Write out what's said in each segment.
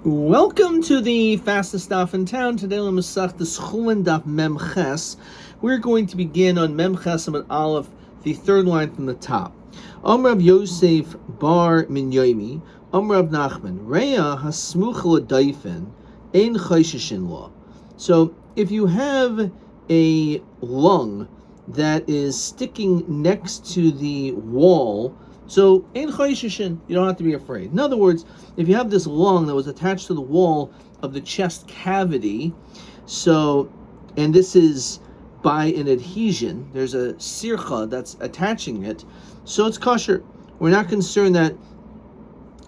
Welcome to the fastest daf in town. Today on Masach the Chulin daf Mem Ches. We're going to begin on Mem Ches and Aleph, the third line from the top. Rav Yosef bar min Yomi, Rav Nachman, Reya hasmuch l'daifen, ein chayshishin law. So if you have a lung that is sticking next to the wall, so ein chayshishin, you don't have to be afraid. In other words, if you have this lung that was attached to the wall of the chest cavity, and this is by an adhesion, there's a sircha that's attaching it, so it's kosher. We're not concerned that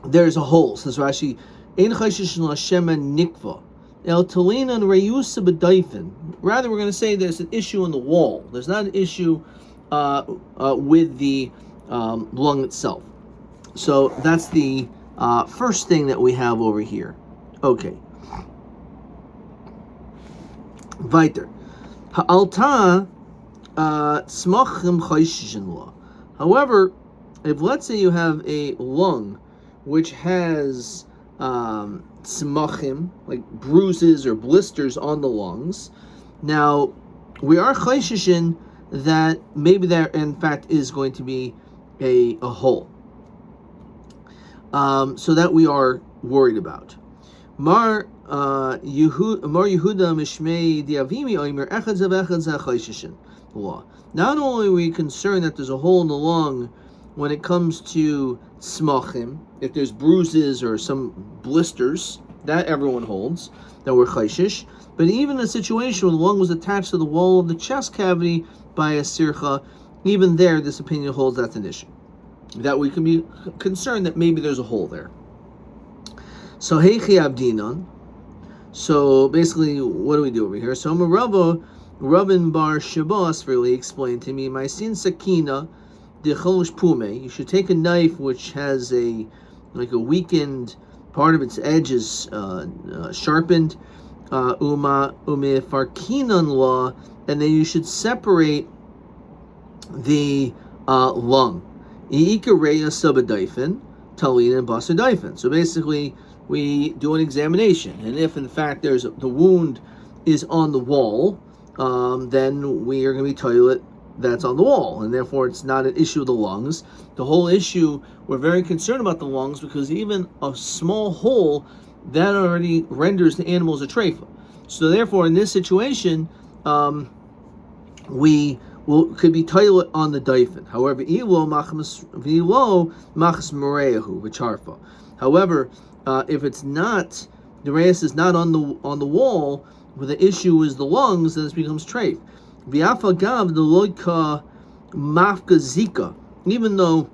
there's a hole. Says Rashi, ein chayshishin la'shema nikva. El talinan reyusa b'daifen. Rather, we're going to say there's an issue in the wall. There's not an issue with the lung itself. So that's the first thing that we have over here. Okay. Weiter. Ha'alta tzmachim chayshishin la. However, if let's say you have a lung which has tzmachim, like bruises or blisters on the lungs, now we are chayshishin that maybe there in fact is going to be a hole. So that we are worried about. Mar Yehuda Mishmei Diavimi Omer Echad Zav Echad Zav Chayshishin law. Not only are we concerned that there's a hole in the lung when it comes to smachim, if there's bruises or some blisters, that everyone holds, that we're chayshish, but even in a situation where the lung was attached to the wall of the chest cavity by a sircha, even there, this opinion holds that's an issue. That we can be concerned that maybe there's a hole there. So heichi abdinon. So basically, what do we do over here? So Rabin bar Shabbos really explained to me, my sin sakina de cholosh pume. You should take a knife which has a weakened part of its edge is sharpened. Ume farkinon law, and then you should separate the lung. So basically, we do an examination, and if in fact the wound is on the wall, then we are going to be toilet that's on the wall, and therefore it's not an issue of the lungs. The whole issue, we're very concerned about the lungs because even a small hole that already renders the animals a treifa. So therefore, in this situation, we could be toilet on the daifen. However, However, if it's not, the reyes is not on the wall, where the issue is the lungs, then it becomes treif. Even though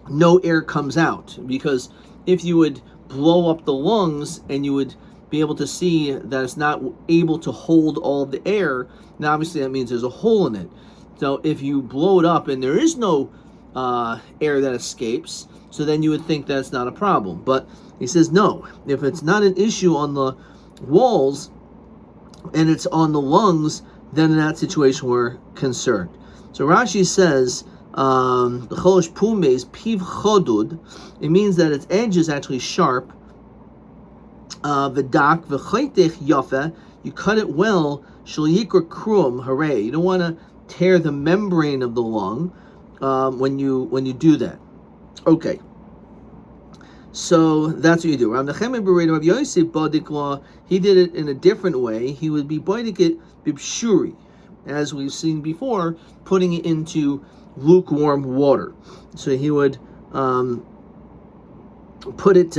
no air comes out, because if you would blow up the lungs and you would be able to see that it's not able to hold all the air, now obviously that means there's a hole in it. So if you blow it up and there is no air that escapes, so then you would think that's not a problem. But he says no. If it's not an issue on the walls and it's on the lungs, then in that situation we're concerned. So Rashi says the cholosh pume is piv chodud. It means that its edge is actually sharp. V'dak v'chaytech yafe. You cut it well. Shel yikra krum. Hooray! You don't want to tear the membrane of the lung when you do that. Okay. So that's what you do. Rav Nachman bar Rav Yosef badik law, he did it in a different way. He would be badik it bibshuri, as we've seen before, putting it into lukewarm water. So he would put it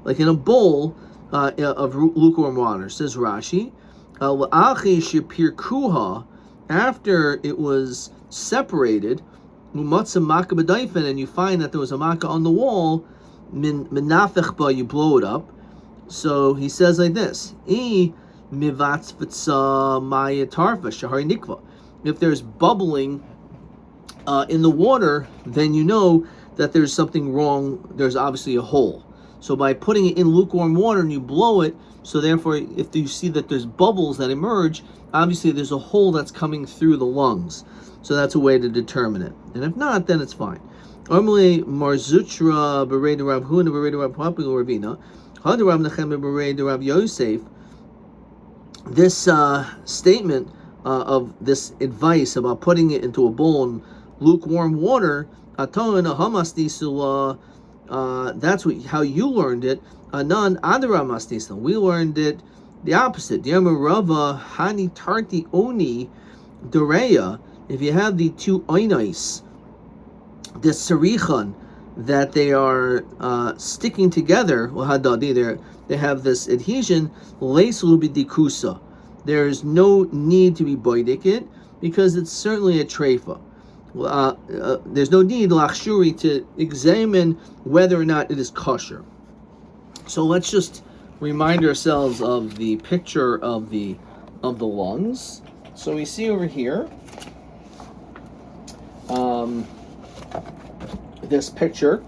like in a bowl of lukewarm water. Says Rashi, after it was separated, and you find that there was a makkah on the wall, you blow it up. So he says like this: if there's bubbling in the water, then you know that there's something wrong. There's obviously a hole. So by putting it in lukewarm water and you blow it, so therefore if you see that there's bubbles that emerge, obviously there's a hole that's coming through the lungs. So that's a way to determine it. And if not, then it's fine. Amle Marzutra Bereda Rav Huna Bereda Rav Papa Ravina. Hada Rav Nachem Bereda Rav Yosef. This statement of this advice about putting it into a bowl in lukewarm water, that's how you learned it. Anan adara mastisla. We learned it the opposite. Yamarava hani tarti oni dereya. If you have the two oinais, the sarichan, that they are sticking together, they have this adhesion. Leislubi. There is no need to be boidik because it's certainly a treifa. There's no need lachshuri to examine whether or not it is kosher. So let's just remind ourselves of the picture of the lungs. So we see over here this picture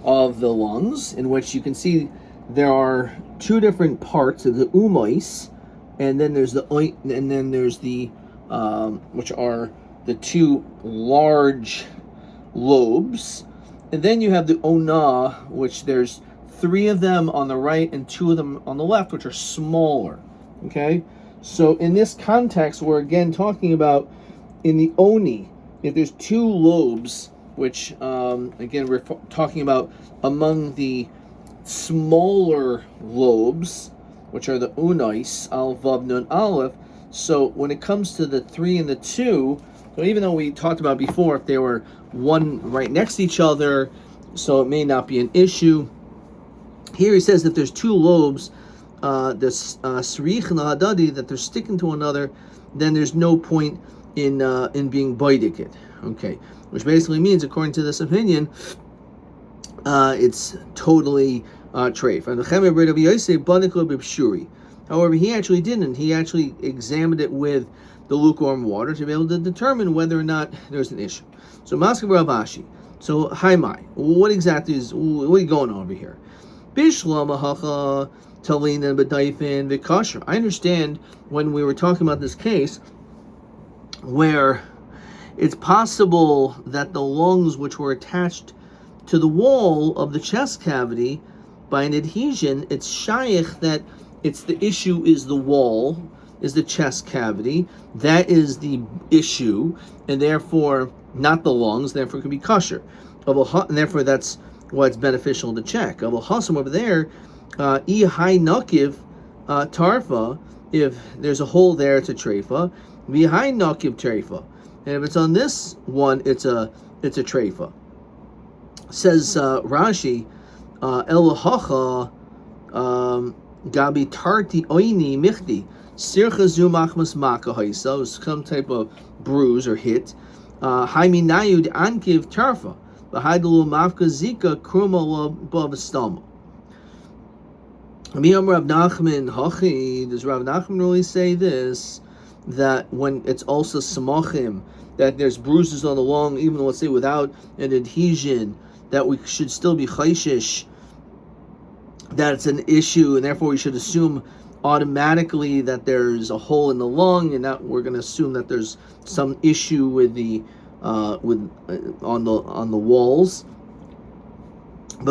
of the lungs, in which you can see there are two different parts of the umais, and then there's the which are the two large lobes, and then you have the ona, which there's three of them on the right and two of them on the left, which are smaller. Okay, so in this context, we're again talking about in the oni, if there's two lobes, which again we're talking about among the smaller lobes, which are the unais, al vav nun aleph. So when it comes to the 3 and the 2, so even though we talked about before if they were one right next to each other, so it may not be an issue. Here he says if there's two lobes, this srich and hadadi, that they're sticking to one another, then there's no point in being boidikit. Okay, which basically means, according to this opinion, it's totally treif. However, he actually didn't. He actually examined it with the lukewarm water to be able to determine whether or not there's an issue. So, Maskeh Rav Ashi. So, Haimai, what exactly is, what are you going on over here? I understand when we were talking about this case where it's possible that the lungs which were attached to the wall of the chest cavity by an adhesion, it's shaykh that it's the issue is the wall, is the chest cavity, that is the issue, and therefore not the lungs, therefore it can be kosher. And therefore that's why it's beneficial to check. Hasam over there, high nakiv tarfa, if there's a hole there, it's a treifa. Behind nakiv treifa. And if it's on this one, it's a treifa. Says Rashi, Elahacha Gabi Tarti Oini Michti Sircha Zumachmas Maka Haisa, some type of bruise or hit. Haimi Nayud Ankiv Tarfa, Bahaidalu Mafka Zika Kruma Bavastama. Miyam Rav Nachman Hachi, does Rav Nachman really say this? That when it's also samachim, that there's bruises on the lung, even let's say without an adhesion, that we should still be chayshish, that it's an issue, and therefore we should assume automatically that there's a hole in the lung, and that we're going to assume that there's some issue with the on the walls. If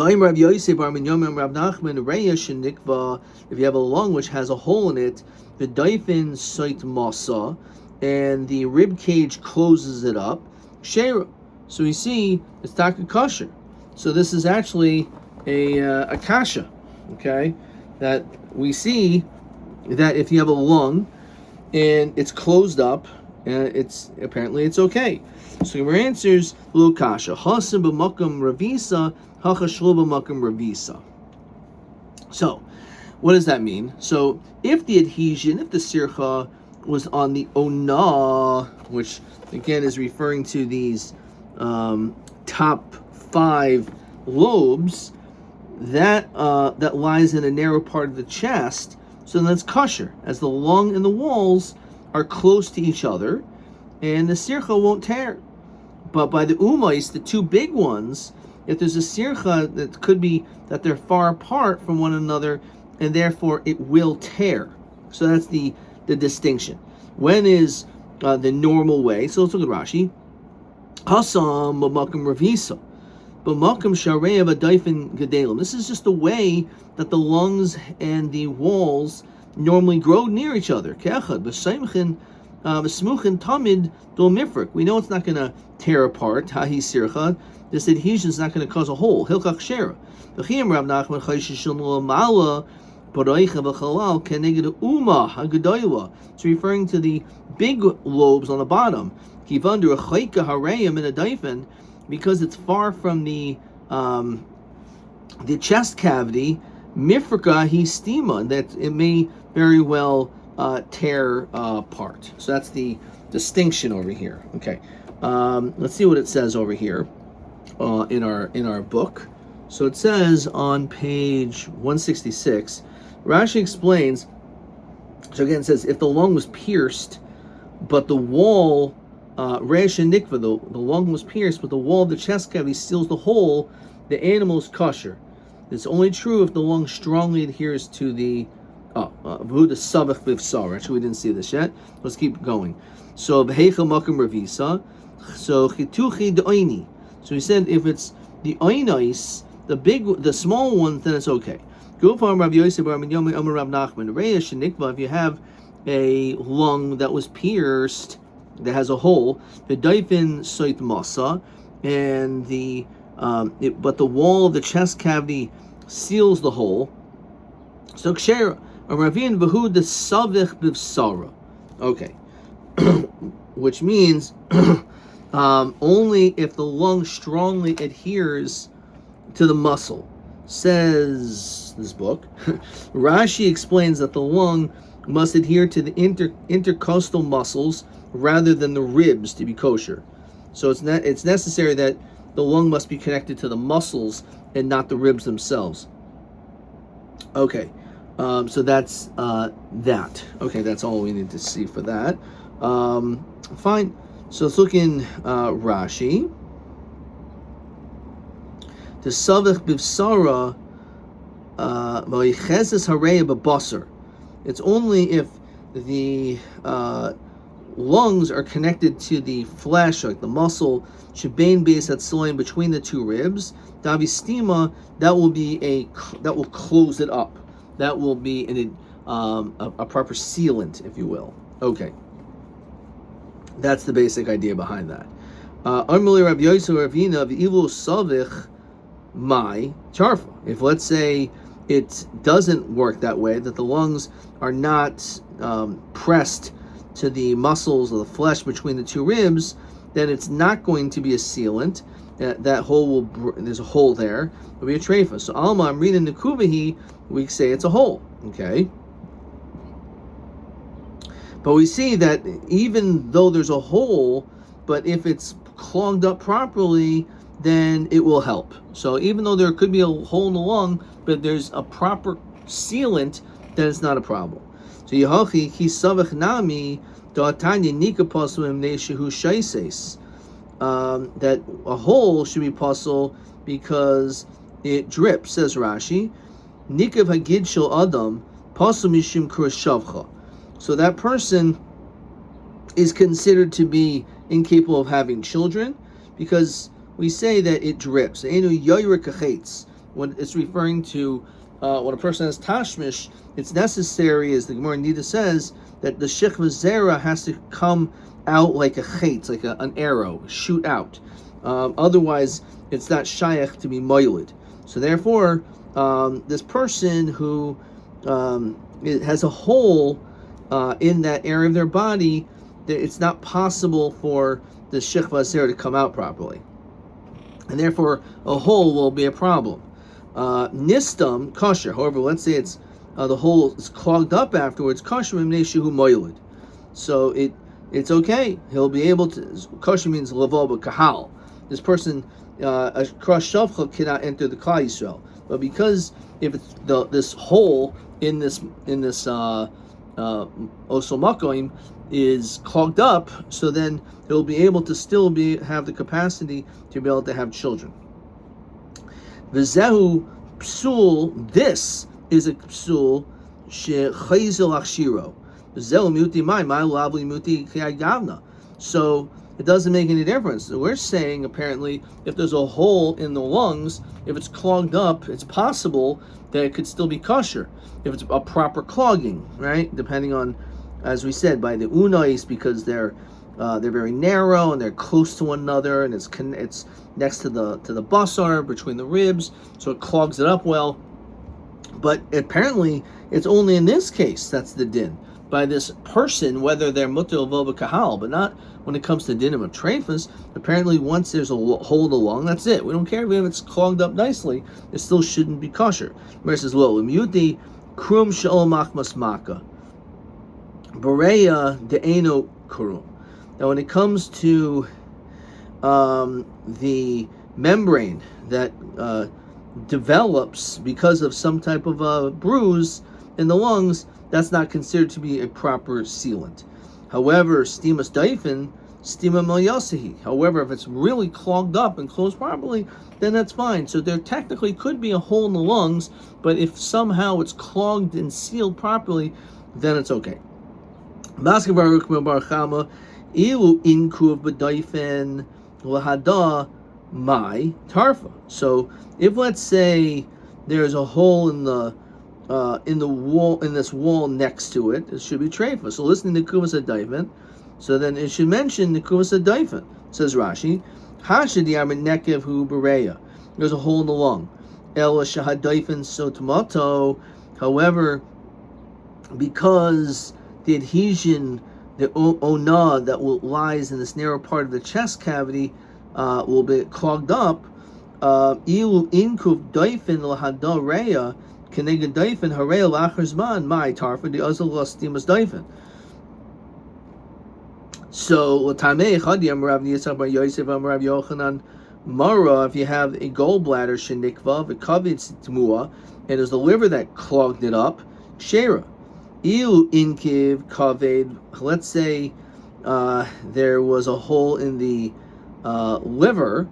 you have a lung which has a hole in it, the daifin soit masa, and the rib cage closes it up, shera. So we see it's taka kosher. So this is actually a kasha, okay? That we see that if you have a lung and it's closed up, it's okay. So your answers lu kasha hasim b'makom ravisa hacha shlo b'makom ravisa. So what does that mean? So if the adhesion, if the sircha was on the ona, which again is referring to these top 5 lobes, that lies in a narrow part of the chest, so then that's kosher, as the lung and the walls are close to each other, and the sircha won't tear. But by the umais, the 2 big ones, if there's a sircha, that could be that they're far apart from one another, and therefore it will tear. So that's the distinction. When is the normal way? So let's look at Rashi. Hasam b'makom ravisa. B'makom sharei v'adayfen gedalim. This is just the way that the lungs and the walls normally grow near each other. Ke'echad b'seimchin v'smuchin tamid do mifrik. We know it's not going to tear apart. Hahi sircha. This adhesion is not going to cause a hole. Hilchach shera. V'chiyam Rav Nachman chayshish shel ma'ala b'roicha v'chalal keneged uma hagedayla. It's referring to the big lobes on the bottom. Kivandu achayka harayim in a daifen, because it's far from the chest cavity. Mifrika he stima, that it may very well tear apart. So that's the distinction over here. Okay, let's see what it says over here in our book. So it says on page 166, Rashi explains. So again, it says if the lung was pierced, but the wall, resh and nikva, the lung was pierced, but the wall of the chest cavity seals the hole, the animal is kosher. It's only true if the lung strongly adheres to the v'hu savach b'vsar. Actually, we didn't see this yet. Let's keep going. So v'heichel makom ravisa. So chituchi de'oini. So he said if it's the oinais, the small ones, then it's okay. Go for Rabbi Yosef Bar Yomi Amar Rav Nachman. Reish nikva. If you have a lung that was pierced, that has a hole, the daifin soit masa, and but the wall of the chest cavity seals the hole. So ksher ravin v'hu the savich b'vsara. Okay, which means only if the lung strongly adheres to the muscle. Says this book. Rashi explains that the lung must adhere to the intercostal muscles rather than the ribs to be kosher. So it's necessary that the lung must be connected to the muscles and not the ribs themselves. Okay, so that's that. Okay, that's all we need to see for that. Fine. So let's look in Rashi. The savich b'vsara v'yichezes harei b'basar. It's only if the lungs are connected to the flesh, like the muscle, shebein beis hatzloim, between the two ribs. Davistima, that will close it up. That will be a proper sealant, if you will. Okay, that's the basic idea behind that. Amrli Rabbi Yosef Ravina v'ilu savich my charfa. If let's say it doesn't work that way, that the lungs are not pressed to the muscles of the flesh between the two ribs, then it's not going to be a sealant. That hole there's a hole there. It'll be a treifa. So alma, I'm reading the kuvahi. We say it's a hole. Okay. But we see that even though there's a hole, but if it's clogged up properly, then it will help. So even though there could be a hole in the lung, but there's a proper sealant, then it's not a problem. So Yehochi ki savach nami da'atanya nika pasul neshehu shaises. That a hole should be pasul because it drips, says Rashi. Nikav hagid shel adam pasul mishum kurashavcha. So that person is considered to be incapable of having children because we say that it drips. When it's referring to when a person has tashmish, it's necessary, as the Gemara Nida says, that the shechva zera has to come out like a chetz, like an arrow, shoot out. Otherwise, it's not shayach to be moiled. So therefore, this person who has a hole in that area of their body, it's not possible for the shechva zera to come out properly. And therefore, a hole will be a problem. Nistam, kosher. However, let's say it's the hole is clogged up afterwards. Kosher shehu moiled. So it's okay. He'll be able to. Kosher means lavo kahal. This person, a cross shavcha cannot enter the Klal Yisrael. But because if it's this hole in this osomakoim is clogged up, so then he'll be able to still have the capacity to be able to have children. V'zehu psul, this is a psul shechayzel achshiro. V'zehu muti mai lavli muti kiyagavna. So it doesn't make any difference. So we're saying, apparently, if there's a hole in the lungs, if it's clogged up, it's possible that it could still be kosher if it's a proper clogging, right? Depending on, as we said, by the unais, because they're very narrow and they're close to one another, and it's next to the basar, between the ribs, so it clogs it up well. But apparently, it's only in this case that's the din by this person, whether they're mutter or kahal, but not when it comes to dinim of trefus. Apparently, once there's a hole in the lung, that's it. We don't care if it's clogged up nicely; it still shouldn't be kosher. Mer says, "Lo imyuti krum she'ol machmas maka bereya de'eno krum." Now, when it comes to the membrane that develops because of some type of a bruise in the lungs, that's not considered to be a proper sealant. However, stimas daifin, stima moyasihi. However, if it's really clogged up and closed properly, then that's fine. So there technically could be a hole in the lungs, but if somehow it's clogged and sealed properly, then it's okay. Maske Baruch Bar Chama, ilu inkuv b'daifin lahada my tarfa. So if, let's say, there's a hole in the wall, in this wall next to it, it should be treifa. So listening to kuvasadaifin, so then it should mention the kuvasadaifin. Says Rashi, hashadi nekev hu bereya. There's a hole in the lung. El shahadaifin so tomato. However, because the adhesion, the ona that lies in this narrow part of the chest cavity will be clogged up. Ilu inkuv daifin lahada reya keneged daifin hareya lachar zman my tarfa the azal lastimas daifin. So l'tamei chadi amrav Yitzchak bar Yosef amrav Yochanan Mara, if you have a gallbladder shenikva v'kavitz tmua, and it was the liver that clogged it up, shera. Ilu inkiv kaved. Let's say there was a hole in the liver,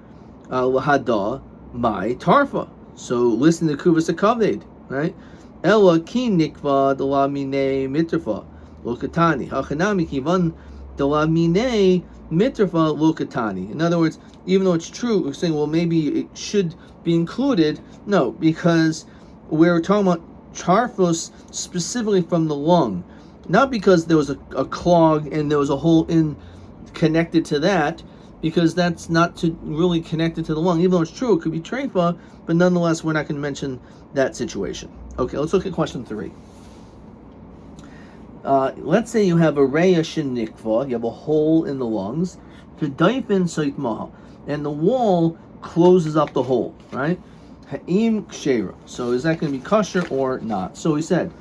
lahada my tarfa. So listen to kuvas kaved, right? Ella ki nikva delamine mitrafa lokatani hachanami kivan delamine mitrafa lokatani. In other words, even though it's true, we're saying, well, maybe it should be included. No, because we're talking about charfos specifically from the lung, not because there was a clog and there was a hole in connected to that, because that's not really connected to the lung. Even though it's true, it could be treifa, but nonetheless, we're not going to mention that situation. Okay, let's look at question 3. Let's say you have a reya shenikva, you have a hole in the lungs, v'daifin soitmaha, and the wall closes up the hole, right? Ha'im kshera. So is that going to be kosher or not? So he said,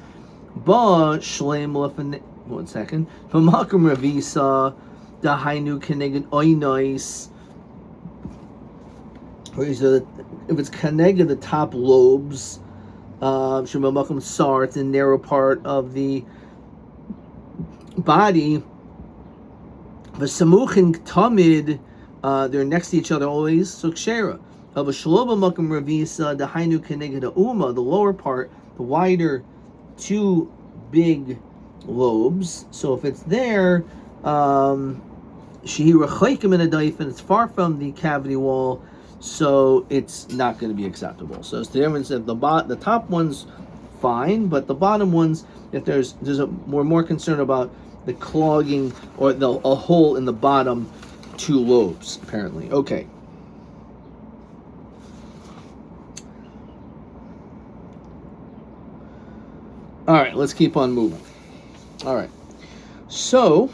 ba shleim lefan. 1 second. V'makom ravisa dahainu keneged oinais. If it's keneged the top lobes, shemamakom sar, it's the narrow part of the body. V'samuchin tamid, they're next to each other always. So kshera. Of a shaloba makom ravisa dahainu keneged uma, the lower part, the wider, 2 big lobes. So if it's there, shehi rechaykim in a daifin, it's far from the cavity wall, so it's not going to be acceptable. So it's the difference that the top one's fine, but the bottom ones, if we're more concerned about the clogging or a hole in the bottom 2 lobes, apparently. Okay. All right, let's keep on moving. All right. So,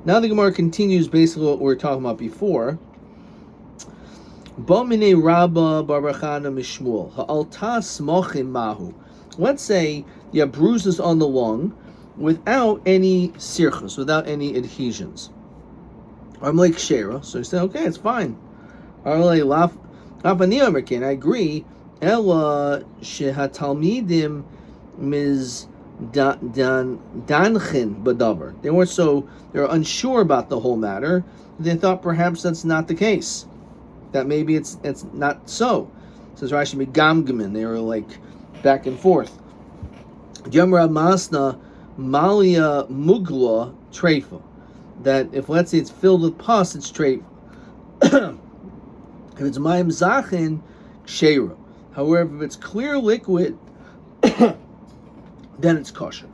now the Gemara continues basically what we were talking about before. Bamine Rabba Barachana Mishmuel Ha'alta Smochim Mahu. Let's say you have bruises on the lung without any sirchus, without any adhesions. I'm like Shera, so you say, okay, it's fine. I'm like Lafani I agree. Ella Shehatalmidim Miz Danchin Badavar. They're unsure about the whole matter. They thought perhaps that's not the case. That maybe it's not so. Says Rashi Megamgamin. They were like back and forth. Yamra Masna Malia Mugla Treifa. that if, let's say, it's filled with pus, it's treif. If it's mayim zachin, ksheira. However, if it's clear liquid, then it's kosher.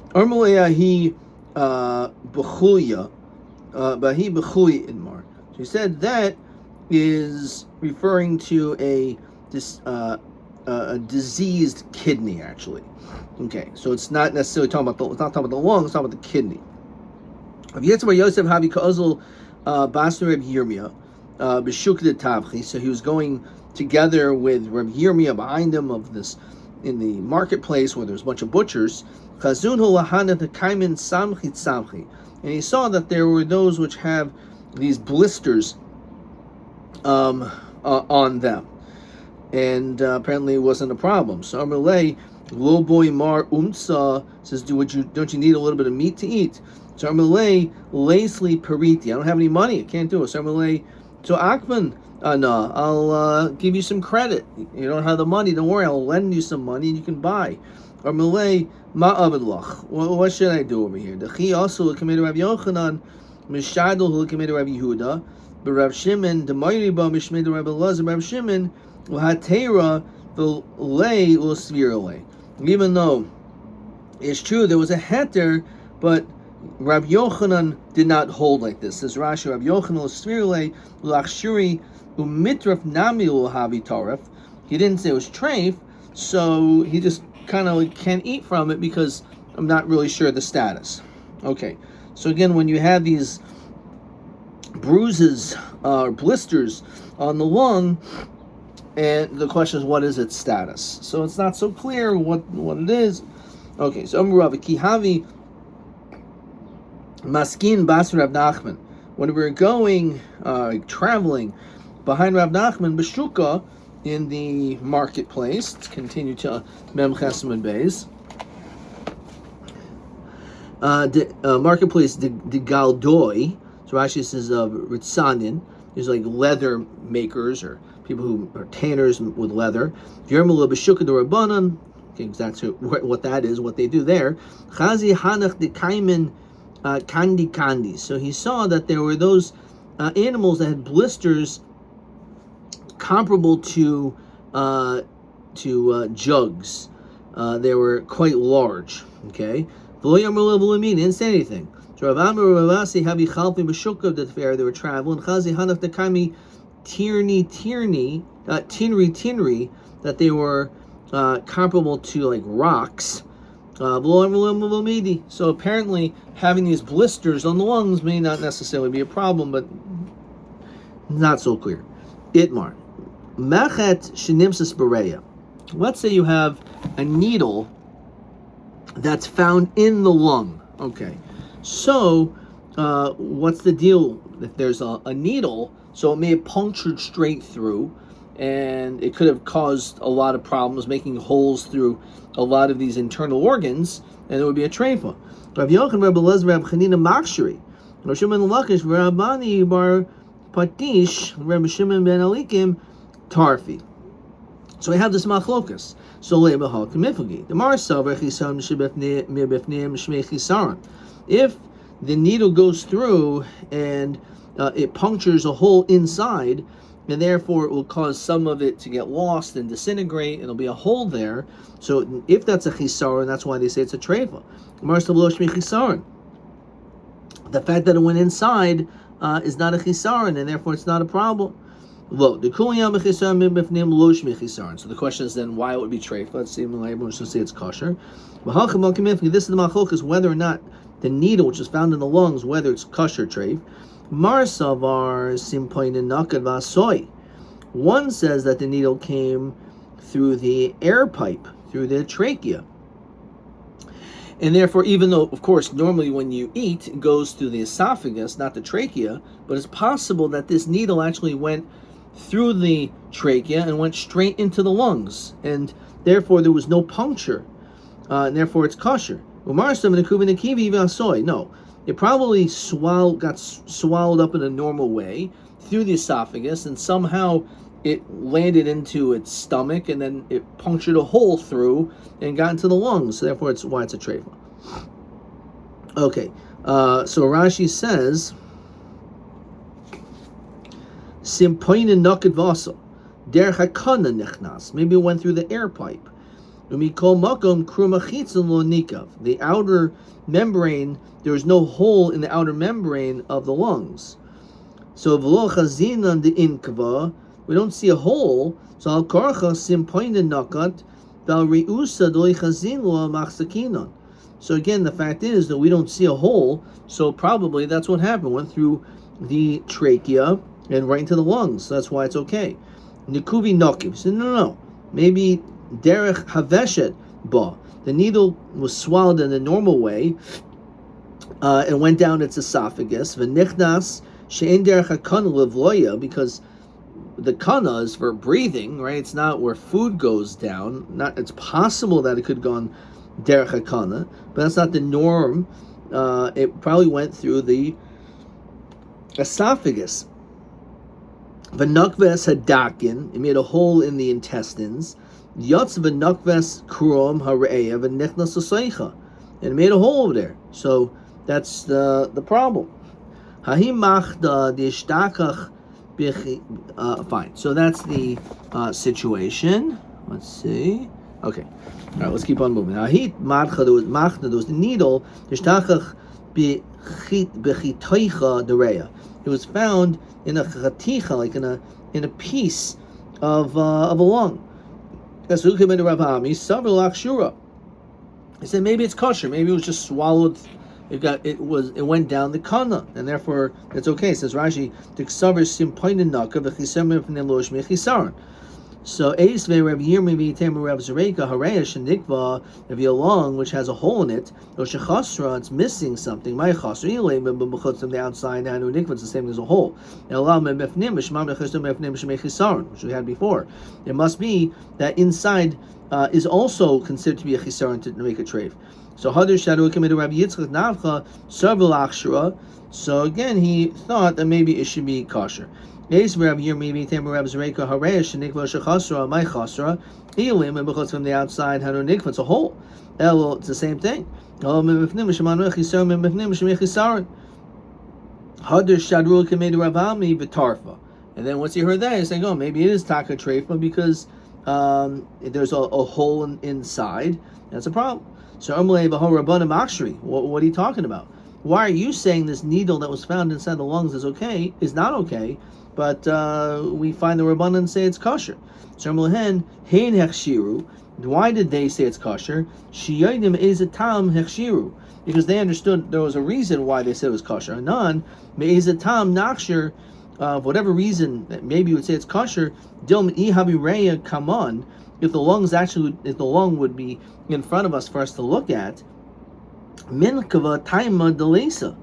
Armaleyahi b'chuya, bahi b'chuya inmar. So he said that is referring to a diseased kidney, actually. Okay, so it's not necessarily talking about it's not talking about the lung, it's talking about the kidney. Yosef Havi Ka'azl Basar Reb Yirmiyah B'shuk de Tavchi. So he was going together with Reb Yirmiyah behind him of this in the marketplace where there's a bunch of butchers. And he saw that there were those which have these blisters on them, and apparently it wasn't a problem. So Amalei, Lo boy mar umsa, says, don't you need a little bit of meat to eat? So Amalei, Lacely Pariti, I don't have any money, I can't do it. So Amalei, so Akman, no, I'll give you some credit. You don't have the money, don't worry, I'll lend you some money and you can buy. Amalei, Ma Abedlach, what should I do over here? The Chi also committed Rabbi Yochanan, Mishadol who committed Rabbi Yehuda, but Rav Shimon, the Mayriba, Mishmid Rabbi Lazar, Rav Shimon, Hatera, the lay Usvirale. Even though it's true there was a heter, but Rabbi Yochanan did not hold like this. Says Rashi, Rabbi Yochanan Usvirale, Lachshuri, Umitraf Nami Havi Tarif. He didn't say it was treif, so he just kind of can't eat from it because I'm not really sure of the status. Okay, so again, when you have these bruises or blisters on the lung, and the question is, what is its status? So it's not so clear what it is. Okay, so Rav Kihavi Maskin Bas Rav Nachman. When we were going traveling behind Rav Nachman Beshuka in the marketplace, let's continue to Mem Chesam Beis. Marketplace the Galdoi. So Rashi says of Ritzanin, these like leather makers or people who are tanners with leather. Yermula b'shukah d'Rabbanan. Okay, that's what that is, what they do there. Chazi hanach de kaimen kandi. So he saw that there were those animals that had blisters comparable to jugs. They were quite large. Okay, didn't say anything. So Rav Amar Ravasi Habi Chalpi B'Shukah that fair they were traveling. Chazi hanach de kaimi tinri, that they were comparable to like rocks. So apparently having these blisters on the lungs may not necessarily be a problem, but not so clear. Itmar. Machet shenimsas bereya. Let's say you have a needle that's found in the lung. Okay. So what's the deal if there's a needle? So it may have punctured straight through, and it could have caused a lot of problems, making holes through a lot of these internal organs, and it would be a treifa. Rav Yochanan, Rabbi Lezer, Rabbi Chanina Makshiri, Rav Shimon Lakish, Rabbani Bar Patish, Rabbi Shimon Ben Alikim Tarfi. So we have this machlokas. So leibahal kamifugi. The Marsav Rechisam Shebefnim Shmei Chisaron. If the needle goes through and it punctures a hole inside, and therefore it will cause some of it to get lost and disintegrate, and there'll be a hole there. So if that's a chisaron, that's why they say it's a treifa. The fact that it went inside is not a chisaron, and therefore it's not a problem. So the question is then why it would be treifa. Let's see, we're going to say it's kosher. This is the machlokes whether or not the needle which is found in the lungs, whether it's kosher treif. Marsavar simpoin nakad vasoy. One says that the needle came through the air pipe, through the trachea. And therefore, even though, of course, normally when you eat, it goes through the esophagus, not the trachea, but it's possible that this needle actually went through the trachea and went straight into the lungs. And therefore, there was no puncture. And therefore, it's kosher. No. It probably got swallowed up in a normal way through the esophagus, and somehow it landed into its stomach and then it punctured a hole through and got into the lungs. So therefore, it's why it's a treifa. Okay, so Rashi says, Simpoina naked vasa, derech hakana nechnas. Maybe it went through the air pipe. Umikol makom krumachitzon lo nikav. The outer membrane, there is no hole in the outer membrane of the lungs. So v'lo chazinan de inkava, we don't see a hole. So al korcha simpoina nakat val reusa doi chazin lo machsakinon. So again, the fact is that we don't see a hole, so probably that's what happened. Went through the trachea and right into the lungs. So that's why it's okay. Nikuvi nokiv. So no. Maybe derech haveshet ba. The needle was swallowed in the normal way and went down its esophagus. V'nichnas she'en derech hakana levloya, because the kana is for breathing, right? It's not where food goes down. It's possible that it could go on derech hakana, but that's not the norm. It probably went through the esophagus. V'nakves hadakin, it made a hole in the intestines. Yotz v'nakves krom hareya v'nichnas l'seicha, and it made a hole over there. So that's the problem. Hahim machda d'ishtakach b'chi. Fine. So that's the situation. Let's see. Okay. All right, let's keep on moving. Ahit madcha, there was the needle. D'ishtachach b'chitoicha dereya. It was found in a chaticha, like in a piece of a lung. That's who came into Rabbi. He said maybe it's kosher. Maybe it was just swallowed. It went down the kana, and therefore it's okay. It says Rashi, "Tiksaver simpoinin naka v'chisam v'fnim lo shmi chisaron." So Eis ve'Rav Yirmi v'Yitem Rav Zereka Hareya shenikva, if you long, which has a hole in it, or shechasra, it's missing something. My chasra ilay b'b'chutz from the outside, and nikva, it's the same as a hole. Elam b'fnim b'shmam b'chestum b'fnim b'shmei chisaron, which we had before. It must be that inside is also considered to be a chisaron to make a treif. So Hadar Sharu committed Rabbi Yitzchak Navcha Sarvel Achshura. So again, he thought that maybe it should be kosher. From the outside, it's a hole. It's the same thing. And then once he heard that, he's saying, oh, maybe it is taka trefa because there's a hole inside. That's a problem. So what are you talking about? Why are you saying this needle that was found inside the lungs is not okay, but we find the Rabbanan say it's kosher? So why did they say it's kosher? Because they understood there was a reason why they said it was kosher. Anan me'izatam nakshir, for whatever reason, maybe you would say it's kosher. Come on, if the lung would be in front of us for us to look at, minkava taima delesa,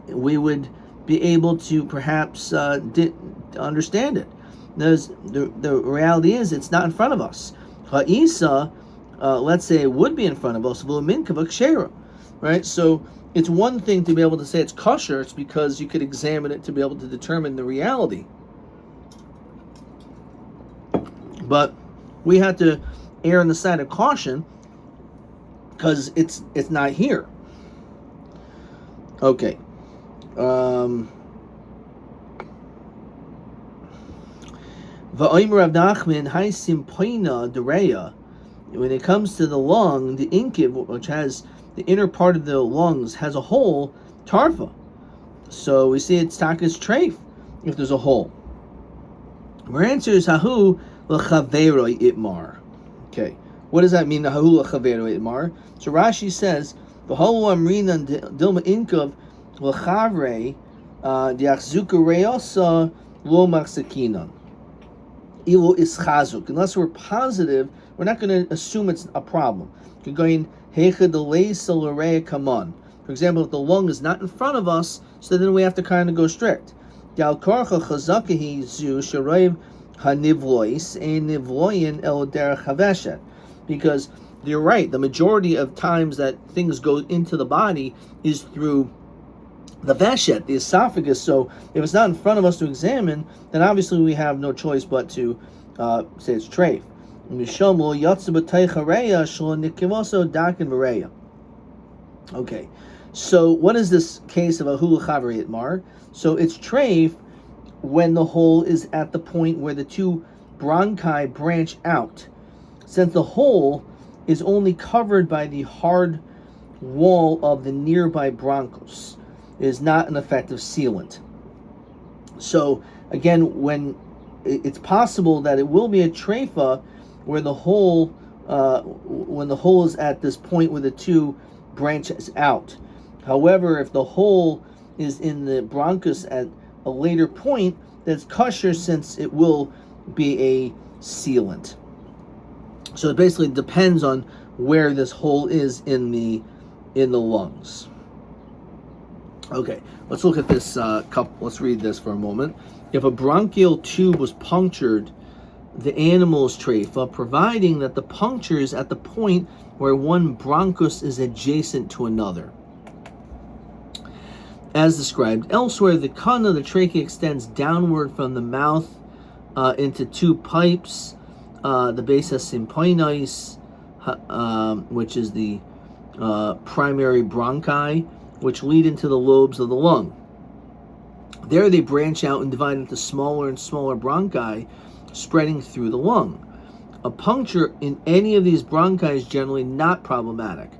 we would be able to perhaps understand it. The reality is it's not in front of us. Ha'isa, let's say it would be in front of us, minkava kshera, right? So it's one thing to be able to say it's kosher. It's because you could examine it to be able to determine the reality. But we had to err on the side of caution because it's not here. Okay. When it comes to the lung, the inkiv, which has the inner part of the lungs, has a hole, tarfa. So we see it's takas treif if there's a hole. Our answer is hahu l'chaveroi itmar. Okay, what does that mean? Hahu l'chaveroi itmar. So Rashi says v'halu amrinan dilma inkav l'chavre diachzuka reyosa lo machsakinan ilo ischazuk. Unless we're positive, we're not going to assume it's a problem. You're going hecha delesa l'reya kaman. For example, if the lung is not in front of us, so then we have to kind of go strict. Because you're right, the majority of times that things go into the body is through the veshet, the esophagus. So if it's not in front of us to examine, then obviously we have no choice but to say it's treif. Okay, so what is this case of a hulu chavariyat mar? So it's treif when the hole is at the point where the two bronchi branch out. Since the hole is only covered by the hard wall of the nearby bronchus, it is not an effective sealant. So again, when it's possible that it will be a treifa where the hole, when the hole is at this point where the two branches out. However, if the hole is in the bronchus at a later point, that's kosher since it will be a sealant. So it basically depends on where this hole is in the lungs. Okay, let's look at this let's read this for a moment. If a bronchial tube was punctured, the animal is treifa, providing that the puncture is at the point where one bronchus is adjacent to another. As described elsewhere, the kana, the trachea, extends downward from the mouth into two pipes, the basa symphonis, which is the primary bronchi, which lead into the lobes of the lung. There they branch out and divide into smaller and smaller bronchi, spreading through the lung. A puncture in any of these bronchi is generally not problematic,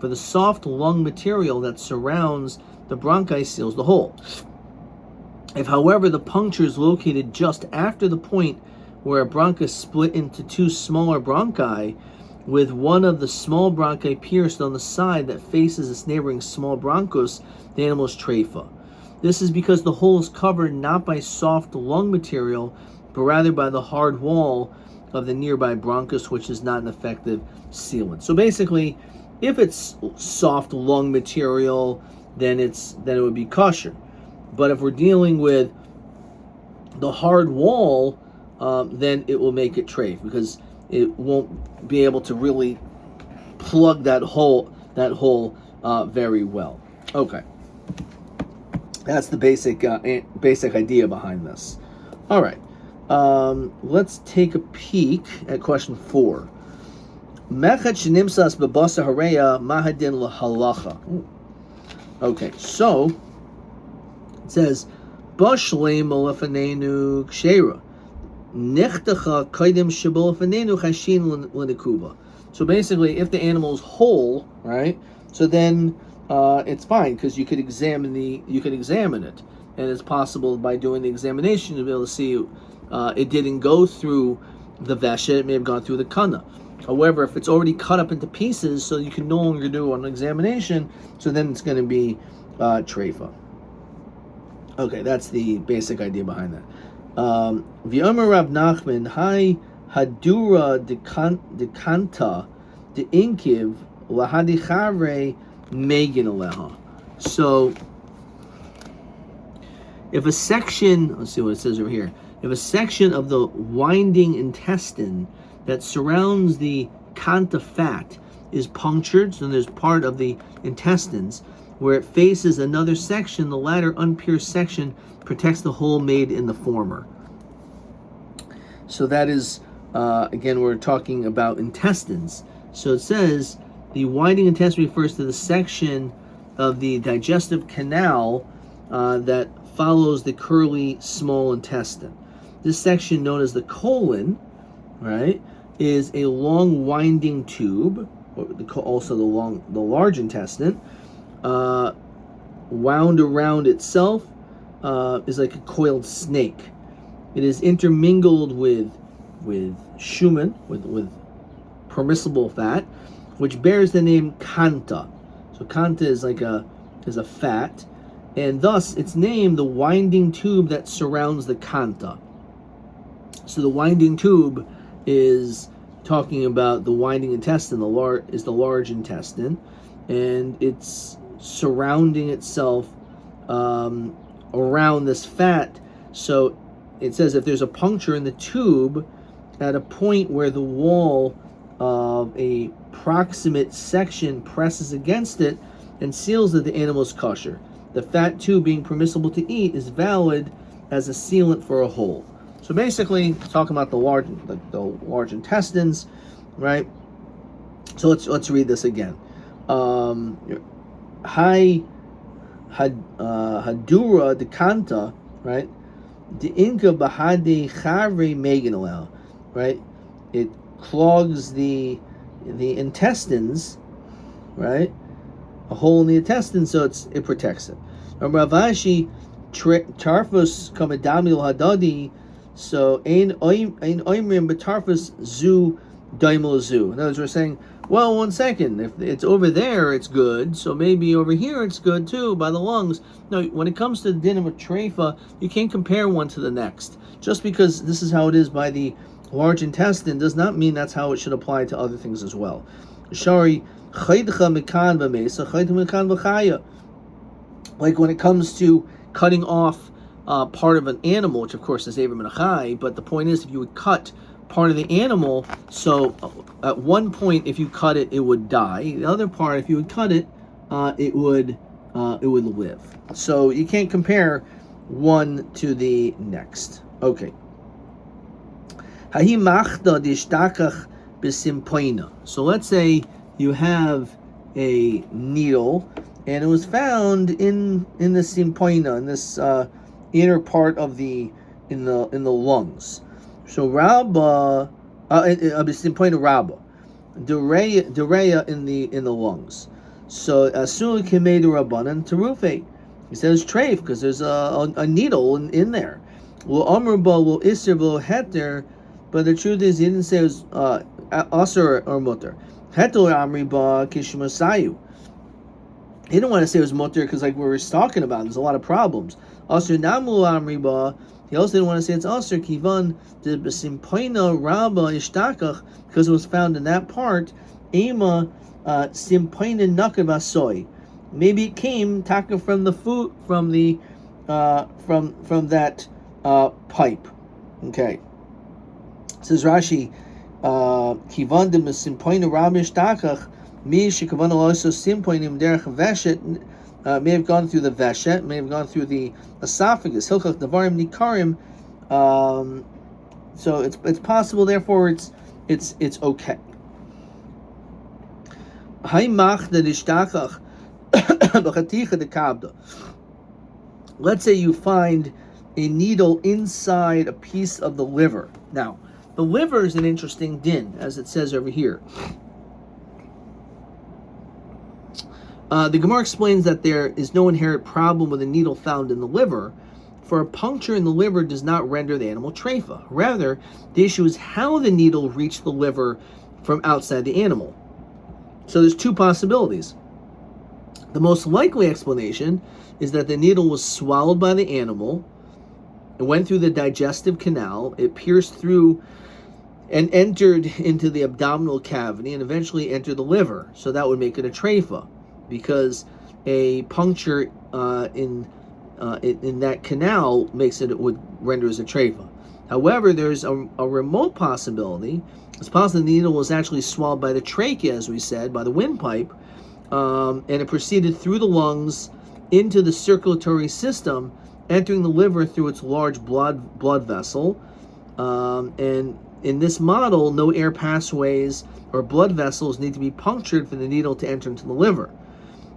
for the soft lung material that surrounds the bronchi seals the hole. If, however, the puncture is located just after the point where a bronchus split into two smaller bronchi, with one of the small bronchi pierced on the side that faces its neighboring small bronchus, the animal is treifa. This is because the hole is covered not by soft lung material, but rather by the hard wall of the nearby bronchus, which is not an effective sealant. So basically, if it's soft lung material, then it would be kosher. But if we're dealing with the hard wall, then it will make it treif, because it won't be able to really plug that hole very well. Okay, that's the basic idea behind this. All right, let's take a peek at question 4. Mechat shenimsas bebasa hareya mahadin lahalacha. Okay, so it says bashlei malafanenu kshera nechtecha kaidim shebolafanenu chashin lenikuba. So basically, if the animal is whole, right? So then it's fine, because you could examine it, and it's possible by doing the examination to be able to see it didn't go through the veshet; it may have gone through the kana. However, if it's already cut up into pieces, so you can no longer do an examination, so then it's going to be treifa. Okay, that's the basic idea behind that. V'yomer Rav Nachman, Hai Hadura dekanta de inkiv lahadichavre megin aleha. So, if a section, let's see what it says over here. If a section of the winding intestine that surrounds the kanta fat is punctured, so there's part of the intestines where it faces another section, the latter unpierced section protects the hole made in the former. So that is, again, we're talking about intestines. So it says the winding intestine refers to the section of the digestive canal that follows the curly small intestine. This section, known as the colon, right, is a long winding tube, also the large intestine, wound around itself, is like a coiled snake. It is intermingled with shuman, with permissible fat, which bears the name kanta. So kanta is a fat, and thus it's named the winding tube that surrounds the kanta. So the winding tube is talking about the winding intestine. Is the large intestine, and it's surrounding itself around this fat. So it says if there's a puncture in the tube at a point where the wall of a proximate section presses against it and seals it, the animal is kosher. The fat too being permissible to eat is valid as a sealant for a hole. So basically, talking about the large intestines, right? So let's read this again. Hadura dekanta, right? The inka bahade chavre meganalel, right? It clogs the intestines, right? A hole in the intestines, so it protects it. Ravashi tarfus kamadamil hadadi, so ein oimrim betarfus zu daimel zu. In other words, we're saying, well, 1 second, if it's over there, it's good, so maybe over here it's good too, by the lungs. No, when it comes to the din of a treifa, you can't compare one to the next. Just because this is how it is by the large intestine does not mean that's how it should apply to other things as well. Shari chaydcha mekan v'mesa, chaydcha mekan v'chaya. Like when it comes to cutting off part of an animal, which of course is Avram and Achai, but the point is if you would cut part of the animal, so at one point if you cut it, it would die. The other part, if you would cut it, it would live. So you can't compare one to the next. Okay. So let's say you have a needle, and it was found in the simpoina, in this inner part of the lungs. So Rabba, simpoina Rabba, Dureya in the lungs. So Asul Kimei Rabbanan Terufe. He says treif because there's a needle in there. Well, Amrba will Isser will Heter, but the truth is he didn't say it was Asr or Mutter. Hetel Amriba Kishmasayu. He didn't want to say it was Mutter because, like we were talking about, there's a lot of problems. Asr Namu Amriba. He also didn't want to say it's Asr Kivan the Simpoina Rabba Ishtakach because it was found in that part. Ema Simpoina Nakavasoy. Maybe it came taka from the food from the from that pipe. Okay. Says Rashi, Kivan de Simpoina Rabba Ishtakach. Mi shekavan also simpoinim derech veshet may have gone through the veshet, may have gone through the esophagus. Hilchach davarim nikarim. So it's possible. Therefore, it's okay. Let's say you find a needle inside a piece of the liver. Now, the liver is an interesting din, as it says over here. The Gemara explains that there is no inherent problem with a needle found in the liver, for a puncture in the liver does not render the animal treifa. Rather, the issue is how the needle reached the liver from outside the animal. So there's two possibilities. The most likely explanation is that the needle was swallowed by the animal, it went through the digestive canal, it pierced through and entered into the abdominal cavity, and eventually entered the liver. So that would make it a treifa, because a puncture in that canal it would render as a treifa. However, there's a remote possibility. It's possible the needle was actually swallowed by the trachea, as we said, by the windpipe, and it proceeded through the lungs into the circulatory system, entering the liver through its large blood vessel. And in this model, no air pathways or blood vessels need to be punctured for the needle to enter into the liver.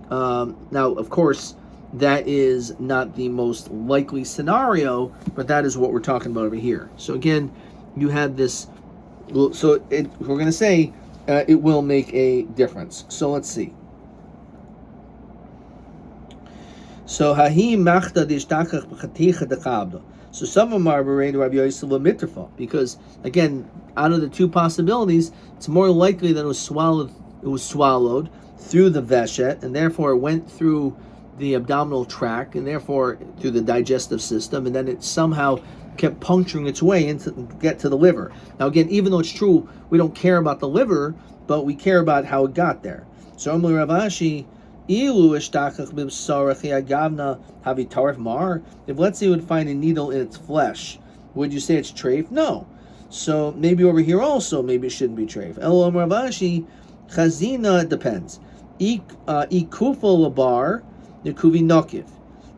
Now, of course, that is not the most likely scenario, but that is what we're talking about over here. So again, you had this. So we're going to say it will make a difference. So let's see. So hahi machta dishtachach b'chaticha dekabda. So some of them are Rabbi Yosef mitrafa, because again, out of the two possibilities, it's more likely that it was swallowed through the veshet, and therefore it went through the abdominal tract, and therefore through the digestive system, and then it somehow kept puncturing its way into get to the liver. Now again, even though it's true, we don't care about the liver, but we care about how it got there. So Amar Ravashi, ilu ishtachach b'bsarach yagavna havitarif mar. If let's say you would find a needle in its flesh, would you say it's treif? No. So maybe over here also, maybe it shouldn't be treif. El Amar Ravashi, chazina, it depends. Ikufo labar, nekuvi nokiv.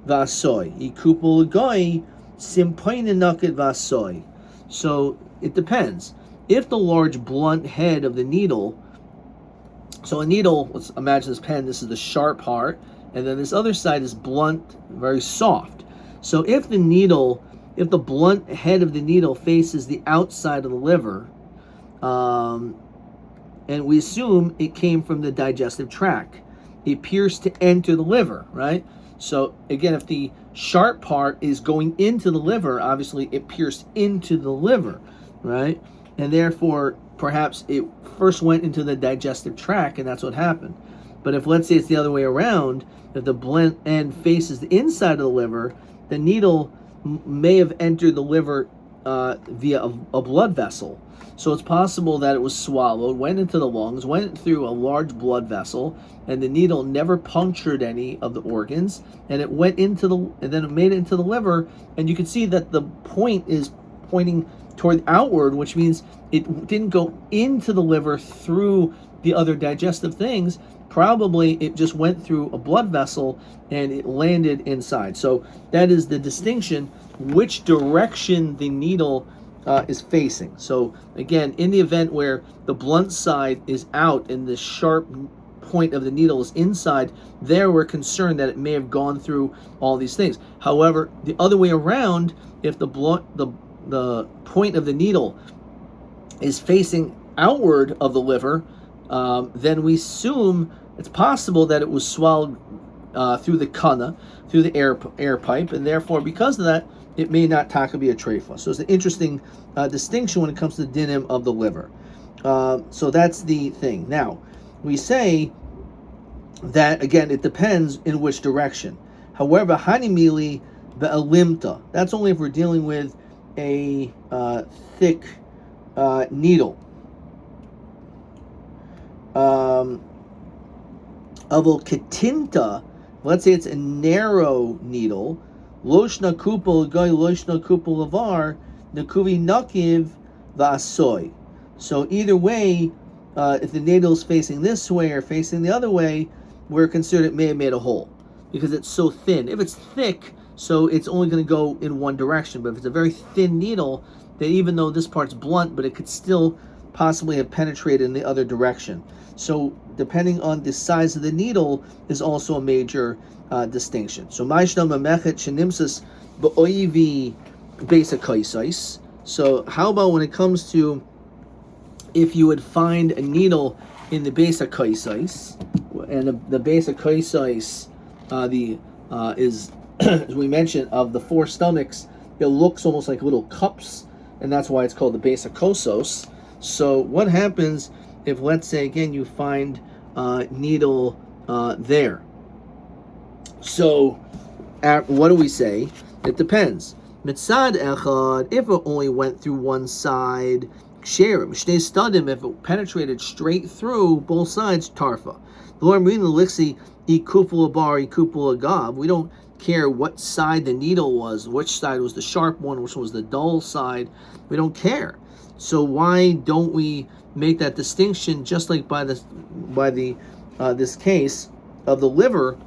vasoy. Ikupul goy simpoinen naked vasoy. So it depends. If the large blunt head of the needle, so a needle, let's imagine this pen, this is the sharp part, and then this other side is blunt, very soft. So if the blunt head of the needle faces the outside of the liver, and we assume it came from the digestive tract, it pierced to enter the liver, right? So again, if the sharp part is going into the liver, obviously it pierced into the liver, right? And therefore, perhaps it first went into the digestive tract, and that's what happened. But if, let's say, it's the other way around, if the blunt end faces the inside of the liver, the needle may have entered the liver via a blood vessel. So it's possible that it was swallowed, went into the lungs, went through a large blood vessel, and the needle never punctured any of the organs, and it went into and then it made it into the liver, and you can see that the point is pointing toward outward, which means it didn't go into the liver through the other digestive things. Probably it just went through a blood vessel and it landed inside. So that is the distinction, which direction the needle is facing. So again, in the event where the blunt side is out and the sharp point of the needle is inside, there we're concerned that it may have gone through all these things. However, the other way around, if the point of the needle is facing outward of the liver, then we assume it's possible that it was swallowed through the kana, through the air pipe, and therefore, because of that, it may not taka be a treifa. So it's an interesting distinction when it comes to the dinim of the liver. So that's the thing. Now, we say that, again, it depends in which direction. However, hanimili be'alimta, that's only if we're dealing with a thick needle. Avol ketinta, let's say it's a narrow needle, loshna kupol goy loshna kupol lavar nakuvi nakiv vasoy. So either way, if the needle is facing this way or facing the other way, we're considered it may have made a hole because it's so thin. If it's thick, so it's only going to go in one direction. But if it's a very thin needle, then even though this part's blunt, but it could still possibly have penetrated in the other direction. So depending on the size of the needle is also a major distinction. So ma'ishna mamechet shenimsas ba'oivi besa kaisais. So how about when it comes to if you would find a needle in the besa kaisais, and the besa kaisais is as we mentioned, of the four stomachs, it looks almost like little cups, and that's why it's called the besa kosos. So what happens if, let's say, again, you find needle there? So what do we say? It depends. Mitzad echad, if it only went through one side, ksherim. Shnei stadim, if it penetrated straight through both sides, tarfa. We don't care what side the needle was, which side was the sharp one, which was the dull side. We don't care. So why don't we make that distinction, just like by this case of the liver?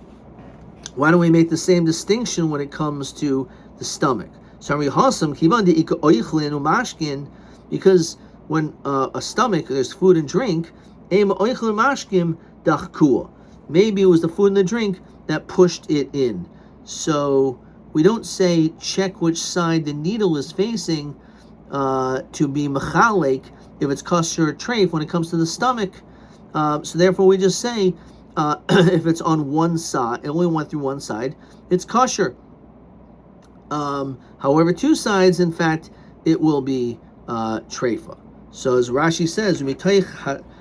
Why don't we make the same distinction when it comes to the stomach? Because when a stomach, there's food and drink, maybe it was the food and the drink that pushed it in. So we don't say check which side the needle is facing to be mechalek if it's kosher or treif when it comes to the stomach. So therefore we just say if it's on one side, it only went through one side, it's kosher. However, two sides, in fact, it will be treifa. So as Rashi says, hadchak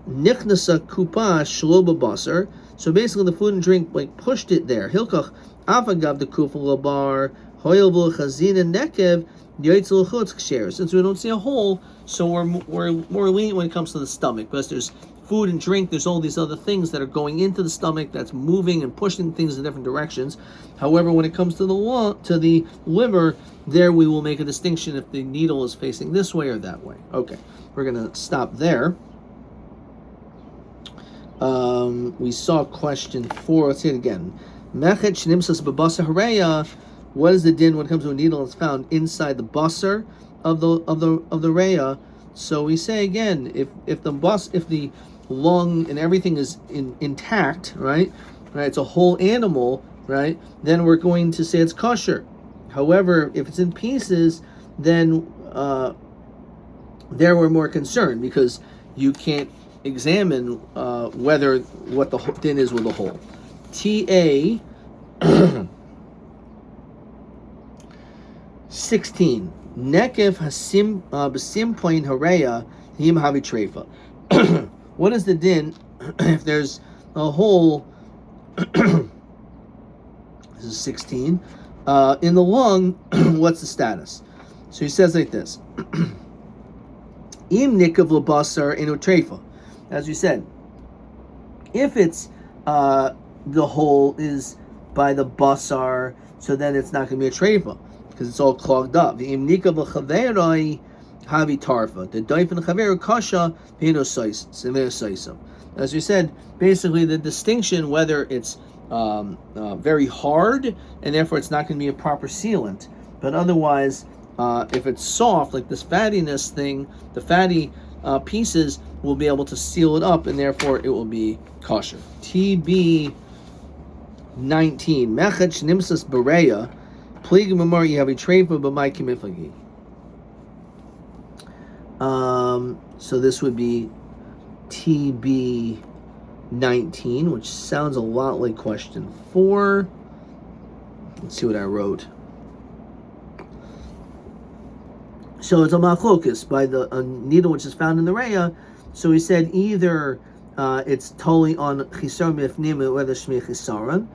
nichnasa kupa shlo b'basar. So basically, the food and drink pushed it there. Hilkach afagav the kufa labar hoyel v'chazina nekev yoytzel chutz ksher. Since we don't see a hole, so we're more lenient when it comes to the stomach, because there's food and drink. There's all these other things that are going into the stomach that's moving and pushing things in different directions. However, when it comes to the liver, there we will make a distinction if the needle is facing this way or that way. Okay, we're gonna stop there. We saw question 4. Let's see it again. Mechet shnimsas b'basar hareya. What is the din when it comes to a needle that's found inside the basar of the reya? So we say again, if the lung and everything is intact, right, it's a whole animal, right, then we're going to say it's kosher. However, if it's in pieces, then there we're more concerned because you can't examine whether what the din is with the whole. TA 16. Nekev hasim b'sim point hareya him havi treifa. What is the din if there's a hole? This is 16. In the lung, what's the status? So he says like this. Im nikav l'basar inu treifa. As we said, if it's the hole is by the basar, so then it's not going to be a treifa because it's all clogged up. The im nikav l'chaveroi havi tarfa. The doif and chaveru kasha v'ino saisam. As we said, basically the distinction whether it's very hard and therefore it's not going to be a proper sealant, but otherwise if it's soft like this fattiness thing, the fatty pieces will be able to seal it up and therefore it will be kosher. TB 19. Mechet shnimsas bereya plig memor yihavi treifa b'mai kimifagi. So this would be TB 19, which sounds a lot like question 4. Let's see what I wrote. So it's a machlokus by a needle which is found in the reya. So he said either it's totally on chisar mifnim, whether shmi chisaron,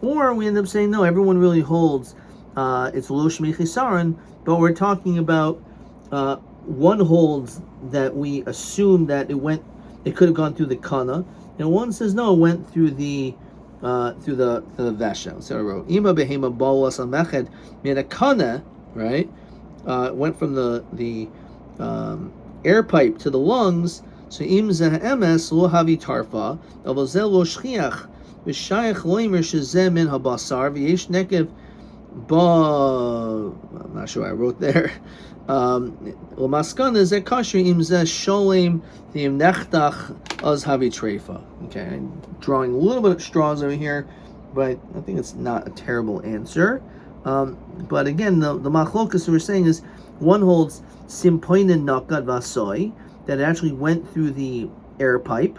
or we end up saying no. Everyone really holds it's lo shmi chisaron, but we're talking about one holds that we assume that it could have gone through the kana, and one says no, it went through the vesha. So I wrote ima behema bolas ameched min a kana, right? Went from the air pipe to the lungs. So im zeh emes lo havi tarfa, aber zel lo shchiach v'shayach loimer shezeh min habasar v'yesh nekev ba. I'm not sure what I wrote there. L'maskana zeh kasher im zeh sholem v'im nechtach az havi treifa. Okay, I'm drawing a little bit of straws over here, but I think it's not a terrible answer. But again, the machlokas we're saying is one holds simpoinen nakad vasoi, that it actually went through the air pipe,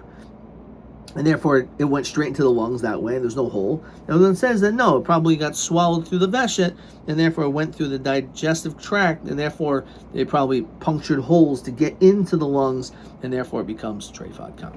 and therefore it went straight into the lungs that way, and there's no hole. The other one says that no, it probably got swallowed through the veshet, and therefore it went through the digestive tract, and therefore they probably punctured holes to get into the lungs, and therefore it becomes treifad kam.